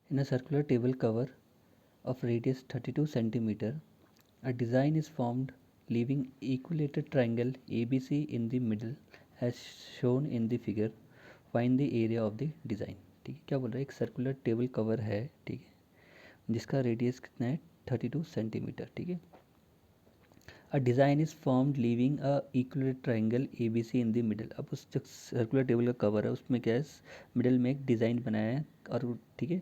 In a circular table cover of radius 32 centimeter, a design is formed leaving equilateral triangle ABC in the middle as shown in the figure. Find the area of the design. ठीक है, क्या बोल रहा है, एक circular table cover है, ठीक है, जिसका रेडियस कितना है 32 सेंटीमीटर, ठीक है. A design is formed leaving a equilateral triangle A B C in the middle. अब उस जो सर्कुलर टेबल का कवर है उसमें क्या है, मिडल में एक डिज़ाइन बनाया है, और ठीक है,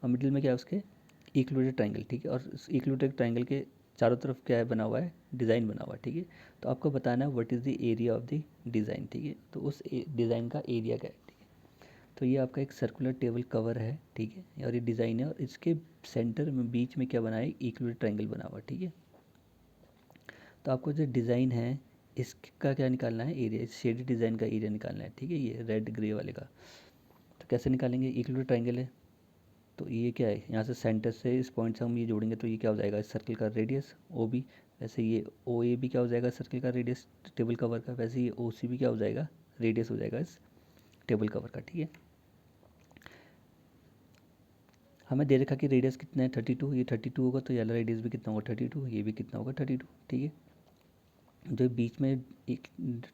और मिडिल में क्या है उसके इक्विलेटरल ट्रायंगल, ठीक है, और इस इक्विलेटरल ट्रायंगल के चारों तरफ क्या है बना हुआ है, डिज़ाइन बना हुआ है, ठीक है. तो आपको बताना है what is the area of the design, ठीक है, तो उस डिज़ाइन का एरिया क्या है, ठीक है. तो ये आपका एक सर्कुलर टेबल कवर है, ठीक है, और ये डिज़ाइन है, और इसके सेंटर में बीच में क्या बना है, इक्विलेटरल ट्रायंगल बना हुआ है, ठीक है. तो आपको जो डिज़ाइन है इसका क्या निकालना है, एरिया, इस शेडेड डिज़ाइन का एरिया निकालना है, ठीक है, ये रेड ग्रे वाले का. तो कैसे निकालेंगे, इक्विलेटरल ट्रायंगल है तो ये क्या है, यहाँ से सेंटर से इस पॉइंट से हम ये जोड़ेंगे तो ये क्या हो जाएगा, इस सर्कल का रेडियस ओ बी. वैसे ये ओ ए भी क्या हो जाएगा, सर्कल का रेडियस टेबल कवर का. वैसे ये ओ सी भी क्या हो जाएगा, रेडियस हो जाएगा इस टेबल कवर का, ठीक है. हमें दे रखा कि रेडियस कितना है 32, ये 32 होगा तो ये वाला रेडियस भी कितना होगा 32, ये भी कितना होगा 32, ठीक है. जो बीच में एक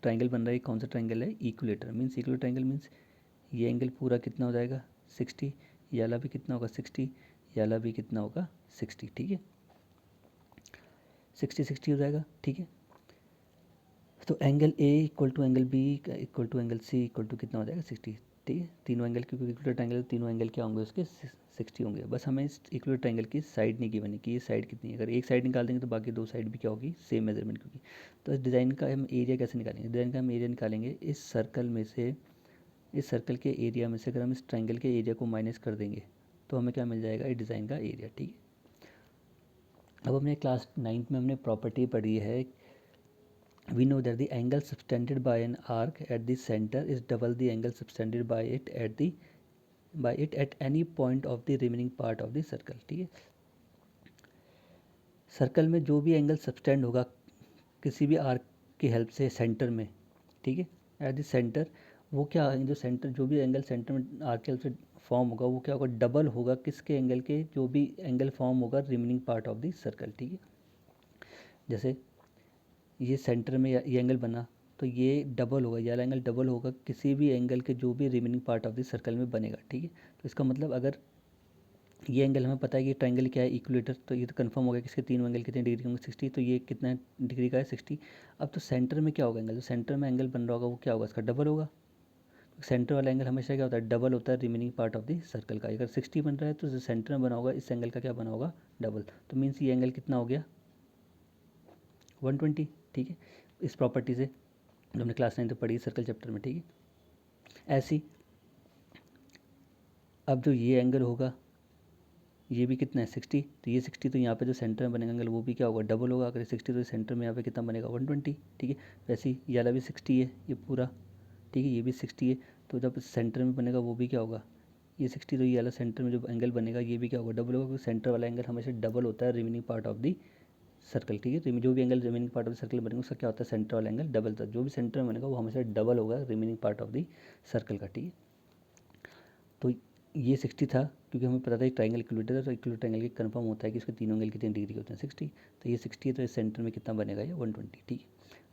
ट्राइंगल बन रहा है, कौन सा ट्राइंगल है, equilateral means, equilateral triangle means ये एंगल पूरा कितना हो जाएगा 60, ये वाला भी कितना होगा 60, ये वाला भी कितना होगा 60, ठीक है, 60 हो जाएगा, ठीक है. तो angle A equal to angle B equal to angle C equal to कितना हो जाएगा 60, ठीक है. तीनों एंगल, क्योंकि इक्वल ट्रायंगल, तीनों एंगल क्या होंगे उसके 60 होंगे. बस हमें इस इक्वल ट्रायंगल की साइड नहीं गिवन है कि ये साइड कितनी है. अगर एक साइड निकाल देंगे तो बाकी दो साइड भी क्या होगी, सेम मेजरमेंट की होगी. तो इस डिज़ाइन का हम एरिया कैसे निकालेंगे, डिज़ाइन का हम एरिया निकालेंगे इस सर्कल में से, इस सर्कल के एरिया में से अगर हम इस ट्रायंगल के एरिया को माइनस कर देंगे तो हमें क्या मिल जाएगा, ये डिज़ाइन का एरिया, ठीक है. अब हमने क्लास 9th में हमने प्रॉपर्टी पढ़ी है, we know that the angle subtended by an arc at the center is double the angle subtended by it at any point of the remaining part of the circle, ठीक है. Circle में जो भी angle subtend होगा किसी भी arc की help से सेंटर में, ठीक है, एट द सेंटर, वो क्या, जो सेंटर, जो भी एंगल सेंटर में आर्क की हेल्प से फॉर्म होगा वो क्या होगा, डबल होगा किसके एंगल के, जो भी एंगल फॉर्म होगा remaining part of the circle, ठीक है. जैसे ये सेंटर में ये एंगल बना तो ये डबल होगा, ये वाला एंगल डबल होगा किसी भी एंगल के जो भी remaining part of the circle में बनेगा, ठीक है. तो इसका मतलब अगर ये एंगल हमें पता है कि ट्रायंगल क्या है, इक्विलेटर, तो ये तो कंफर्म हो गया कि इसके तीनों एंगल कितने डिग्री होंगे 60, तो ये कितना डिग्री का है 60. अब तो सेंटर में क्या होगा एंगल, जो सेंटर में एंगल बन रहा होगा वो क्या होगा, इसका डबल होगा. सेंटर वाला एंगल हमेशा क्या होता है, डबल होता है remaining part of the circle का. अगर 60 बन रहा है तो जो सेंटर में बना होगा इस एंगल का क्या बना होगा, डबल. तो मीन्स ये एंगल कितना हो गया 120, ठीक है. इस प्रॉपर्टी से जो हमने क्लास 9 में पढ़ी सर्कल चैप्टर में, ठीक है. ऐसी अब जो ये एंगल होगा ये भी कितना है 60, तो ये 60 तो यहाँ पे जो सेंटर में बनेगा एंगल वो भी क्या होगा, डबल होगा. अगर 60 तो सेंटर में यहाँ पे कितना बनेगा 120, ठीक है. वैसे ही ये वाला भी 60 है ये पूरा, ठीक है, ये भी 60 है. तो जब सेंटर में बनेगा वो भी क्या होगा, ये 60, तो ये वाला सेंटर में जो एंगल बनेगा ये भी क्या होगा, डबल होगा, क्योंकि सेंटर वाला एंगल हमेशा डबल होता है remaining part of the circle, ठीक है. तो जो भी angle remaining part of the circle बनेगा उसका क्या होता है, सेंटर वाला एंगल डबल था. जो भी सेंटर में बनेगा वो हमेशा डबल होगा remaining part of the circle का, ठीक है. तो ये 60 था क्योंकि हमें पता था एक ट्राइंगल इक्विलेटर है, तो इक्विलेटर ट्राइंगल की कंफर्म होता है कि उसके तीनों एंगल कितने डिग्री के होते हैं 60. तो ये 60 है तो इस सेंटर में कितना बनेगा ये 120, ठीक है.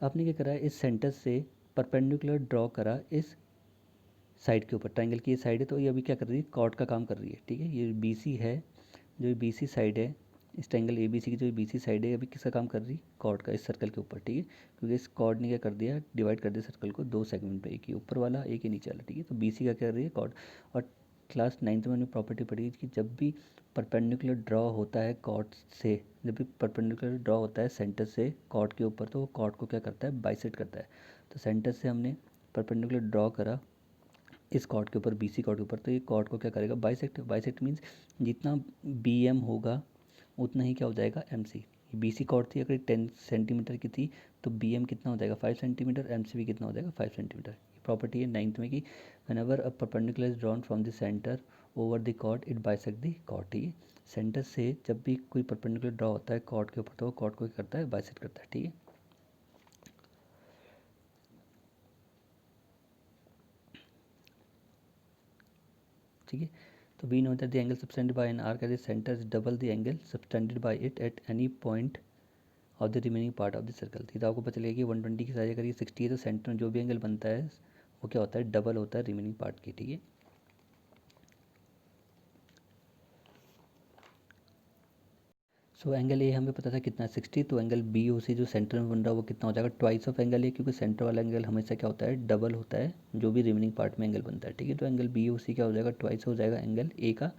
आपने क्या करा है, इस सेंटर से परपेंडिकुलर ड्रॉ करा इस साइड के ऊपर, ट्राइंगल की ये साइड है तो ये अभी क्या कर रही है, कॉर्ड का काम कर रही है, ठीक है. ये बी सी है, जो बी सी साइड है, इस ट्राइंगल ए बी सी की जो बी सी साइड है अभी किसका काम कर रही है, कॉर्ड का, इस सर्कल के ऊपर, ठीक है. क्योंकि इस कॉर्ड ने क्या कर दिया, डिवाइड कर दिया सर्कल को दो सेगमेंट पे, एक ही ऊपर वाला एक ही नीचे वाला, ठीक है. तो बी सी का कर रही है कॉर्ड. और क्लास 9th में हमने प्रॉपर्टी पढ़ी कि जब भी परपेंडिकुलर ड्रॉ होता है कॉर्ड से, जब भी परपेंडिकुलर ड्रॉ होता है सेंटर से कॉर्ड के ऊपर तो वो कॉर्ड को क्या करता है, बाइसेक्ट करता है. तो सेंटर से हमने परपेंडिकुलर ड्रॉ करा इस कॉर्ड के ऊपर, बी सी कॉर्ड के ऊपर, तो ये कॉर्ड को क्या करेगा, बाइसेक्ट. बाइसेक्ट मीन्स जितना बी एम होगा उतना ही क्या हो जाएगा M C. B C chord थी अगर 10 सेंटीमीटर की थी तो बी एम कितना हो जाएगा 5 सेंटीमीटर, एम सी भी कितना हो जाएगा 5 सेंटीमीटर. ये प्रॉपर्टी है 9th में कि whenever a perpendicular is drawn from the centre over the chord it bisect the chord, ठीक है. सेंटर से जब भी कोई परपेंडिकुलर ड्रॉ होता है कॉर्ड के ऊपर तो वो कॉर्ड को क्या करता है, बाइसेक्ट करता है, ठीक है. ठीक है. तो we know that the angle subtended by an arc at the centre is double the angle subtended by it at any point of the remaining part of the circle. तो आपको पता चलेगा कि 120 की साइड अगर ये 60 है तो सेंटर में जो भी एंगल बनता है वो क्या होता है, डबल होता है रिमेनिंग पार्ट की। ठीक है, सो एंगल ए हमें पता था कितना है 60, तो एंगल बी ओ सी जो सेंटर में बन रहा है वो कितना हो जाएगा, ट्वाइस ऑफ एंगल ए, क्योंकि सेंटर वाला एंगल हमेशा क्या होता है, डबल होता है जो भी रिमेनिंग पार्ट में एंगल बनता है। ठीक है, तो एंगल बी ओ सी क्या हो जाएगा, ट्वाइस हो जाएगा एंगल ए का।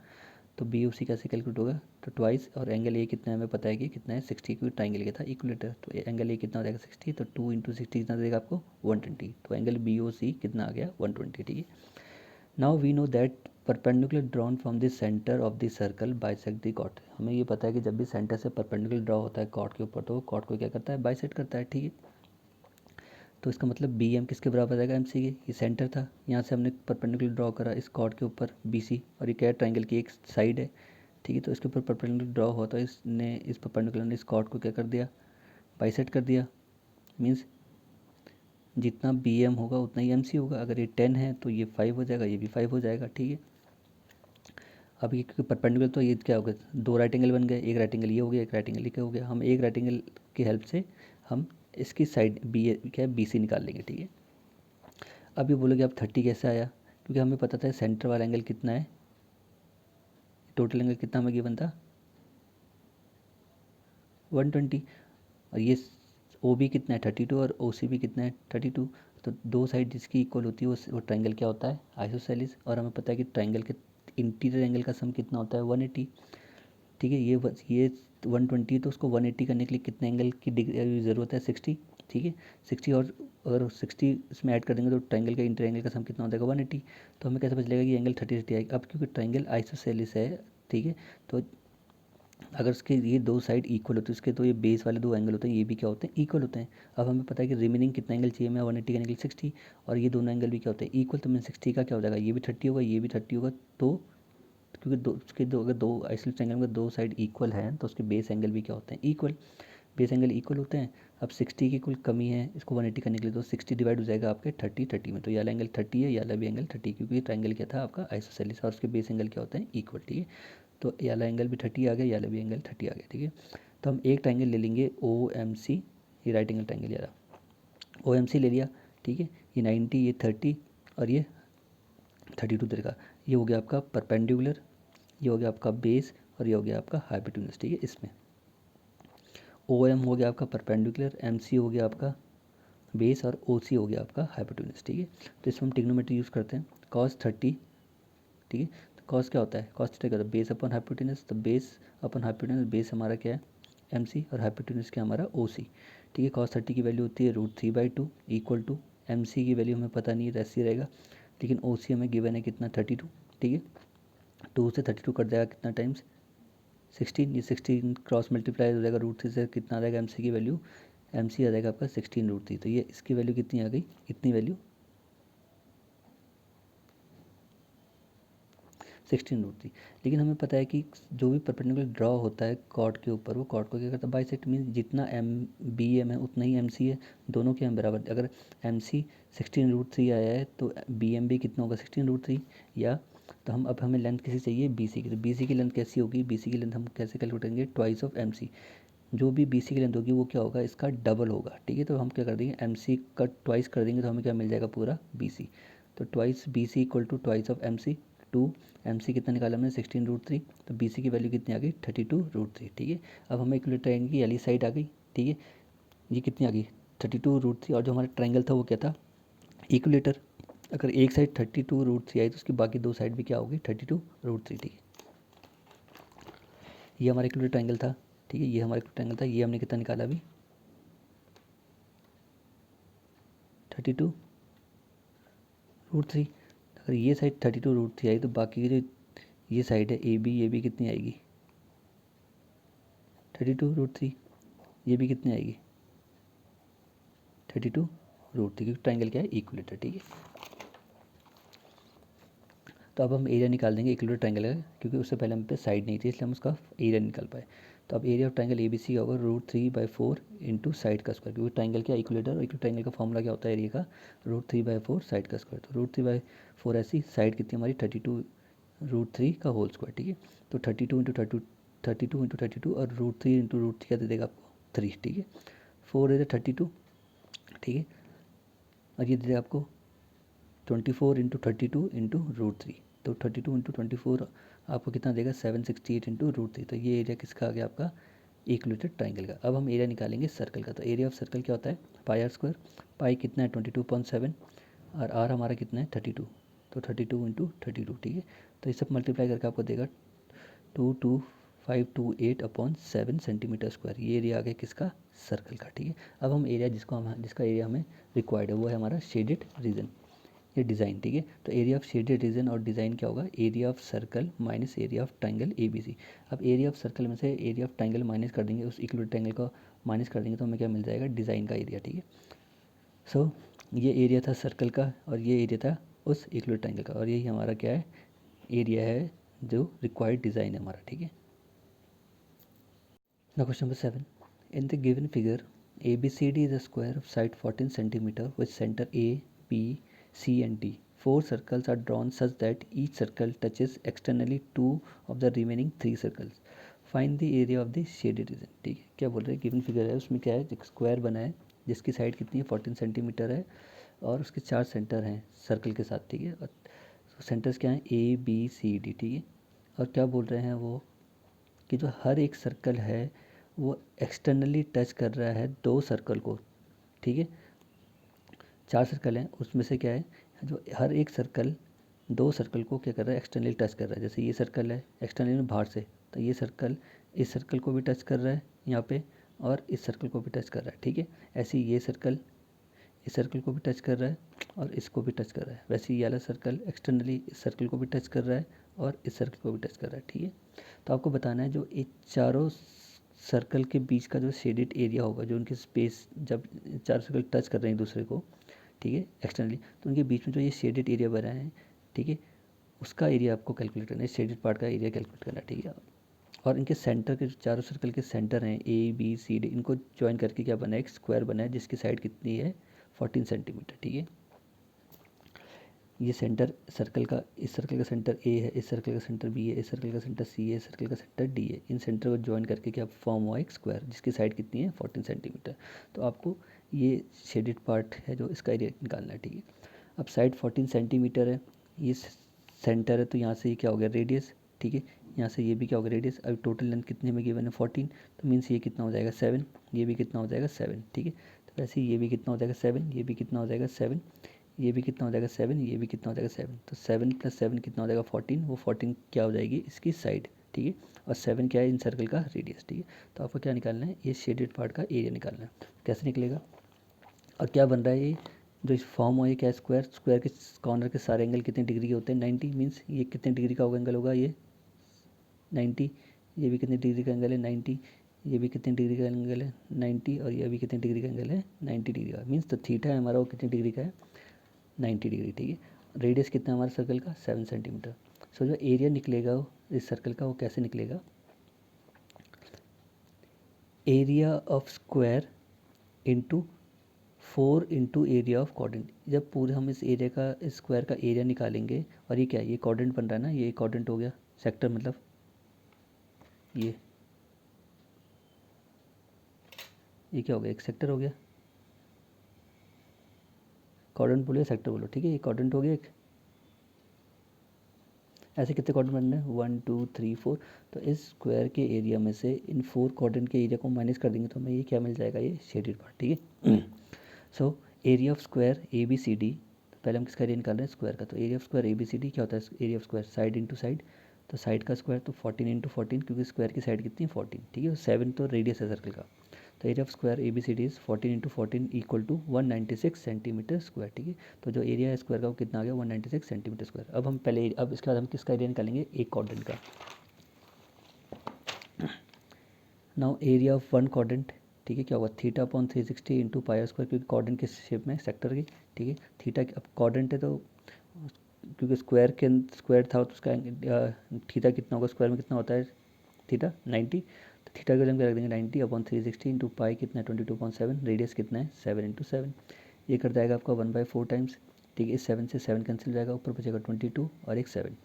तो बी ओ सी कैसे कैलकुलेट होगा, तो ट्वाइस, और एंगल ए कितना है हमें पता है कि कितना है 60, क्योंकि ट्राइंगल क्या था, इक्वलेटर। तो एंगल ए कितना हो जाएगा 60, तो 2 इंटू 60 कितना देगा आपको 120। तो एंगल बी ओ सी कितना आ गया 120। ठीक है, now we know that perpendicular drawn from the centre of the circle bisect the chord. हमें ये पता है कि जब भी सेंटर से परपेंडिकुलर ड्रॉ होता है कॉर्ड के ऊपर, तो कॉर्ड को क्या करता है, बाइसेक्ट करता है। ठीक है, तो इसका मतलब बी एम किसके बराबर आएगा, एम सी के। ये सेंटर था, यहाँ से हमने परपेंडिकुलर ड्रॉ करा इस कॉर्ड के ऊपर बी सी, और ये क्या है, ट्राइंगल की एक साइड है। ठीक है, तो इसके ऊपर परपेंडिकुलर ड्रॉ हुआ, तो इसने इस परपेंडिकुलर ने इस कॉर्ड को क्या कर दिया, बाइसेक्ट कर दिया। मीन्स जितना बी एम होगा उतना ही एम सी होगा। अगर ये 10 है तो ये 5 हो जाएगा, ये भी 5 हो जाएगा। ठीक है, अब ये क्योंकि परपेंडिकुलर, तो ये क्या हो गया, दो राइट एंगल बन गए, एक राइट एंगल ये हो गया, एक राइट एंगल ये क्या हो गया। हम एक राइट एंगल की हेल्प से हम इसकी साइड बी क्या है, बी सी निकाल लेंगे। ठीक है, अब ये बोलोगे अब 30 कैसे आया, क्योंकि हमें पता था सेंटर वाला एंगल कितना है, टोटल एंगल कितना हमें गिवन था 120, और ये ओ बी कितना है 32, और ओ सी भी कितना है 32। तो दो साइड जिसकी इक्वल होती है वो ट्राइंगल क्या होता है, आइसोसेलिस। और हमें पता है कि ट्राइंगल के इंटीरियर एंगल का सम कितना होता है 180। ठीक है, ये 120, तो उसको 180 करने के लिए कितने एंगल की डिग्री ज़रूरत है, 60। ठीक है, 60, और अगर 60 इसमें ऐड कर देंगे तो ट्राइंगल का इंटर एंगल का सम कितना हो जाएगा 180। तो हमें कैसे पता चलेगा कि एंगल 30 आएगा, अब क्योंकि ट्राइंगल आइसोसेलिस है। ठीक है, तो अगर उसके ये दो साइड इक्वल होते हैं, उसके तो ये बेस वाले दो एंगल होते हैं, ये भी क्या होते हैं, इक्वल होते हैं। अब हमें पता है कि रिमेनिंग कितना एंगल चाहिए, मैं 180 करने के लिए 60, और ये दोनों एंगल भी क्या होते हैं, इक्वल। तो मैं 60 का क्या हो जाएगा, ये भी 30 होगा, ये भी 30 होगा। तो क्योंकि दो उसके दो अगर दो आइसोसेलेस ट्रायंगल में दो साइड इक्वल हैं तो उसके बेस एंगल भी क्या होते हैं, इक्वल। बेस एंगल इक्वल होते हैं। अब 60 की कुल कमी है, इसको 180 करने के लिए, तो 60 डिवाइड हो जाएगा आपके 30 में। तो ये वाला एंगल 30 है, ये वाला भी एंगल 30, क्योंकि ट्रायंगल क्या था आपका आइसोसेलेस, और उसके बेस एंगल क्या होते हैं, इक्वल। ठीक है, तो ये वाला एंगल भी 30 आ गया, ये वाला भी एंगल 30 आ गया। ठीक है, तो हम एक ट्रायंगल ले लेंगे ओ एम सी, ये राइट एंगल ट्रायंगल यार ओ एम सी ले लिया। ठीक है, ये 90, ये 30, और ये 32 तरीका। ये हो गया आपका परपेंडिकुलर, ये हो गया आपका बेस, और ये हो गया आपका हाइपोटेन्यूज। ठीक है, इसमें ओ एम हो गया आपका परपेंडिकुलर, एम सी हो गया आपका बेस, और ओ सी हो गया आपका हाइपोटेन्यूज। ठीक है, तो इसमें हम ट्रिग्नोमेट्री यूज़ करते हैं, कॉस 30। ठीक है, तो कॉस क्या होता है, कॉस थीटा क्या होता है, बेस अपॉन हाइपोटेन्यूज। तो बेस अपॉन हाइपोटेन्यूज, बेस हमारा क्या है एम सी, और हाइपोटेन्यूज क्या हमारा ओ सी। ठीक है, कॉस 30 की वैल्यू होती है √3/2 इक्वल टू, एम सी की वैल्यू हमें पता नहीं है, ऐसे ही रहेगा, लेकिन ओ सी हमें गिवन है कितना 32। ठीक है, 2 से 32 कट जाएगा कितना टाइम्स 16, ये 16 क्रॉस मल्टीप्लाई हो जाएगा √3 से, कितना आ जाएगा एम सी की वैल्यू, एम सी आ जाएगा आपका 16√3। तो ये इसकी वैल्यू कितनी आ गई, इतनी वैल्यू 16√3। लेकिन हमें पता है कि जो भी परपेंडिकुलर ड्रॉ होता है कॉर्ड के ऊपर, वो कॉर्ड को क्या करता है, बाइसेक्ट। मीन्स जितना एम बी एम है उतना ही एम सी है, दोनों के हम बराबर। अगर एम सी 16√3 आया है तो बी एम भी कितना होगा 16√3, या तो हम अब हमें लेंथ किसी चाहिए बी सी की, तो बी सी की लेंथ कैसी होगी, बी सी की लेंथ हम कैसे कैलकुलेट करेंगे, ट्वाइस ऑफ एम सी। जो भी बी सी की लेंथ होगी वो क्या होगा, इसका डबल होगा। ठीक है, तो हम क्या कर देंगे, एम सी का ट्वाइस कर देंगे, तो हमें क्या मिल जाएगा पूरा बी सी। तो twice B C equal to twice of M C, two M C कितना निकाला हमने 16√3, तो बी सी की वैल्यू कितनी आ गई 32√3। ठीक है, अब हमें इक्वलेट ट्रायंगल की वाली साइड आ गई। ठीक है, ये कितनी आ गई 32√3, और जो हमारा ट्रायंगल था वो क्या था, इक्वलेटर। अगर एक साइड 32√3 आई तो उसकी बाकी दो साइड भी क्या होगी 32√3। ठीक है, ये हमारा इक्वलेटर ट्रायंगल था। ठीक है, ये हमारा ट्रायंगल था, ये हमने कितना निकाला अभी 32√3। अगर ये साइड 32√3 आई तो बाकी की जो ये साइड है ए बी, ये भी कितनी आएगी 32√3, ये भी कितनी आएगी 32√3, क्योंकि ट्राइंगल क्या है इक्वलेटर। ठीक है, तो अब हम एरिया निकाल देंगे इक्वलेटर ट्राइंगल का, क्योंकि उससे पहले हम पे साइड नहीं थी इसलिए हम उसका एरिया निकाल पाए। तो अब area of triangle A B C होगा √3/4 इंटू साइड का स्क्वायर, क्योंकि ट्राइंगल क्या इक्वलेटर, और इक्वल ट्राइंगल का फॉर्मूला क्या होता है एरिया का √3/4 साइड का स्क्वायर। तो √3/4 ऐसी, साइड कितनी हमारी 32 √3 का होल स्क्वायर, ठीक है। तो 32 और √3 क्या दे देगा आपको 3, ठीक है। 4 इधर 32, ठीक है, और ये दे देगा आपको 24 इंटू 32 इंटू √3, तो 32 इंटू 24 आपको कितना देगा 768 इंटू √3। तो ये एरिया किसका आ गया आपका इक्विलेटरल ट्राइंगल का। अब हम एरिया निकालेंगे सर्कल का। तो एरिया ऑफ सर्कल क्या होता है पाई आर स्क्वायर। पाई कितना है 22.7 और आर हमारा कितना है 32, तो 32 इंटू 32, ठीक है। तो ये सब मल्टीप्लाई करके आपको देगा 22528/7 सेंटीमीटर स्क्वायर। ये एरिया आ गया किसका सर्कल का, ठीक है। अब हम एरिया जिसका एरिया हमें रिक्वायर्ड है वो है हमारा शेडेड रीजन, ये डिज़ाइन, ठीक है। तो एरिया ऑफ शेडेड रीजन और डिज़ाइन क्या होगा area of circle minus area of triangle ABC। अब एरिया ऑफ सर्कल में से एरिया ऑफ ट्राइंगल माइनस कर देंगे, उस इक्वल ट्राइंगल को माइनस कर देंगे तो हमें क्या मिल जाएगा डिज़ाइन का एरिया, ठीक है। सो ये एरिया था सर्कल का और ये एरिया था उस इक्वल ट्राइंगल का, और यही हमारा क्या है एरिया है जो रिक्वायर्ड डिज़ाइन है हमारा, ठीक है। Now question number 7. In the given figure, ABCD is a square of side 14 centimeter with center A, B, C and D. Four circles are drawn such that each circle touches externally two of the remaining three circles. Find the area of the shaded region. ठीक है, क्या बोल रहे हैं given figure है उसमें क्या है एक स्क्वायर बना है जिसकी साइड कितनी है 14 सेंटीमीटर है और उसके 4 सेंटर हैं सर्कल के साथ, ठीक है। और सेंटर्स क्या हैं ABCD, ठीक है। और क्या बोल रहे हैं वो कि जो हर एक सर्कल है वो एक्सटर्नली टच कर रहा है 2 सर्कल को, ठीक है। 4 सर्कल हैं उसमें से क्या है जो हर एक सर्कल 2 सर्कल को क्या कर रहा है एक्सटर्नली टच कर रहा है। जैसे ये सर्कल है एक्सटर्नली में बाहर से, तो ये सर्कल इस सर्कल को भी टच कर रहा है यहाँ पे और इस सर्कल को भी टच कर रहा है, ठीक है। ऐसे ही ये सर्कल इस सर्कल को भी टच कर रहा है और इसको भी टच कर रहा है। वैसे ये वाला सर्कल एक्सटर्नली इस सर्कल को भी टच कर रहा है और इस सर्कल को भी टच कर रहा है, ठीक है। तो आपको बताना है जो ये चारों सर्कल के बीच का जो शेडेड एरिया होगा, जो उनकी स्पेस जब 4 सर्कल टच कर रहे हैं एक दूसरे को, ठीक है एक्सटर्नली, तो उनके बीच में जो ये शेडेड एरिया बना है, ठीक है, उसका एरिया आपको कैलकुलेट करना है, शेडेड पार्ट का एरिया कैलकुलेट करना है, ठीक है। और इनके सेंटर के जो चारों सर्कल के सेंटर हैं ABCD, इनको ज्वाइन करके क्या बना है एक स्क्वायर बना है जिसकी साइड कितनी है 14 सेंटीमीटर, ठीक है। ये सेंटर सर्कल का इस सर्कल का सेंटर A है, इस सर्कल का सेंटर B है, इस सर्कल का सेंटर C है, इस सर्कल का सेंटर D है। इन सेंटर को ज्वाइन करके क्या फॉर्म हुआ एक स्क्वायर जिसकी साइड कितनी है 14 सेंटीमीटर। तो आपको ये शेडेड पार्ट है जो इसका एरिया निकालना है, ठीक है। अब साइड 14 सेंटीमीटर है, ये सेंटर है, तो यहाँ से ये क्या हो गया रेडियस, ठीक है। यहाँ से ये भी क्या हो गया रेडियस। अब टोटल लेंथ कितने में गिवन है 14, तो मीन्स ये कितना हो जाएगा 7, ये भी कितना हो जाएगा 7, ठीक है। तो वैसे ये भी कितना हो जाएगा 7, ये भी कितना हो जाएगा 7, ये भी कितना हो जाएगा 7, ये भी कितना हो जाएगा 7। तो 7 + 7 कितना हो जाएगा 14, वो 14 क्या हो जाएगी इसकी साइड, ठीक है। और 7 क्या है इन सर्कल का रेडियस, ठीक है। तो आपको क्या निकालना है ये शेडेड पार्ट का एरिया निकालना है। कैसे निकलेगा और क्या बन रहा है ये जो इस फॉर्म हुआ है क्या स्क्वायर, स्क्वायर के कॉर्नर के सारे एंगल कितने डिग्री के होते हैं 90, मीन्स ये कितने डिग्री का होगा एंगल होगा ये 90, ये भी कितने डिग्री का एंगल है 90, ये भी कितने डिग्री का एंगल है 90 और ये भी कितने डिग्री का एंगल है 90 डिग्री का। मीन्स तो थीटा है हमारा वो कितने डिग्री का है 90 डिग्री, ठीक है। रेडियस कितना है हमारे सर्कल का 7 सेंटीमीटर। सो जो एरिया निकलेगा इस सर्कल का वो कैसे निकलेगा area of square into 4 into area of quadrant. जब पूरे हम इस एरिया का इस स्क्वायर का एरिया निकालेंगे और ये क्या है ये क्वाड्रेंट बन रहा है ना, ये क्वाड्रेंट हो गया सेक्टर, मतलब ये क्या हो गया एक सेक्टर हो गया, क्वाड्रेंट बोलो या सेक्टर बोलो, ठीक है। ये क्वाड्रेंट हो गया एक। ऐसे कितने क्वाड्रेंट बनने हैं 1 2 3 4। तो इस स्क्वायर के एरिया में से इन 4 क्वाड्रेंट के एरिया को माइनस कर देंगे तो हमें ये क्या मिल जाएगा ये शेडेड पार्ट, ठीक है। So area of square ABCD, पहले हम किसका एरिया निकाल रहे हैं स्क्वायर का। तो एरिया ऑफ स्क्वायर ABCD क्या होता है area of square side into side, तो साइड का स्क्वायर तो 14 इंटू 14 क्योंकि स्क्वायर की साइड कितनी है 14, ठीक है। 7 तो रेडियस है सर्कल का। तो area of square ABCD is 14 into 14 equal to 196 centimetre square, ठीक है। तो जो एरिया है स्क्वायर का वो कितना आ गया 196 सेंटीमीटर स्क्वायर। अब हम पहले अब इसके बाद हम किसका एरिया निकालेंगे एक क्वाड्रेंट का। Now area of one quadrant, ठीक है, क्या होगा θ/360 इंटू पाई स्क्वायर, क्योंकि क्वाड्रेंट किस शेप में सेक्टर की, ठीक है। थीटा अब क्वाड्रेंट है तो क्योंकि स्क्वायर के स्क्वायर था तो उसका थीटा कितना होगा स्क्वायर में कितना होता है थीटा 90। तो थीटा के लिए रख देंगे 90/360 इंटू पाई कितना है 22.7, रेडियस कितना है 7 इंटू 7। ये कर जाएगा आपका 1/4 टाइम्स, ठीक है। इस 7 से 7 कैंसिल हो जाएगा, ऊपर बचेगा 22 और एक 7।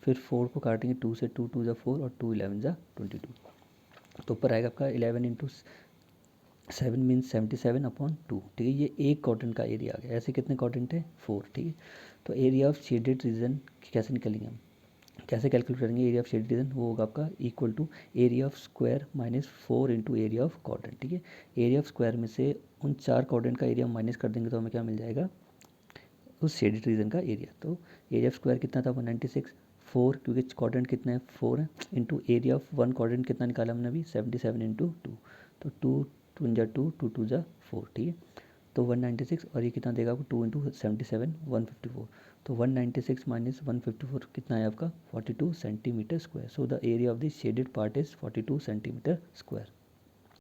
फिर 4 को काटेंगे 2 से, 2 2 जा 4 और 2 11 जा 22, तो ऊपर आएगा आपका 11 इंटू 7 मीन्स 77/2, ठीक है। ये एक क्वाड्रेंट का एरिया आ गया। ऐसे कितने क्वाड्रेंट है? 4, ठीक है। तो एरिया ऑफ शेडेड रीजन कैसे निकालेंगे हम, कैसे कैलकुलेट करेंगे एरिया ऑफ शेडेड रीजन? वो होगा आपका equal to area of square minus 4 into area of quadrant, ठीक है। एरिया ऑफ स्क्वायर में से उन 4 क्वाड्रेंट का एरिया माइनस कर देंगे तो हमें क्या मिल जाएगा? उस शेडेड रीजन का एरिया। तो एरिया ऑफ स्क्वायर कितना था? 196, 4 क्योंकि क्वाड्रेंट कितना है? 4 है, into area of one quadrant कितना निकाला हमने अभी? 77 इंटू 2, तो 2 2 जा 2, 2 2 जा 4, ठीक है। तो 196 और ये कितना देगा आपको? 2 इंटू 77 154, तो 196 माइनस 154 कितना है आपका? 42 centimetre square. So the area of the shaded part is 42 centimetre square.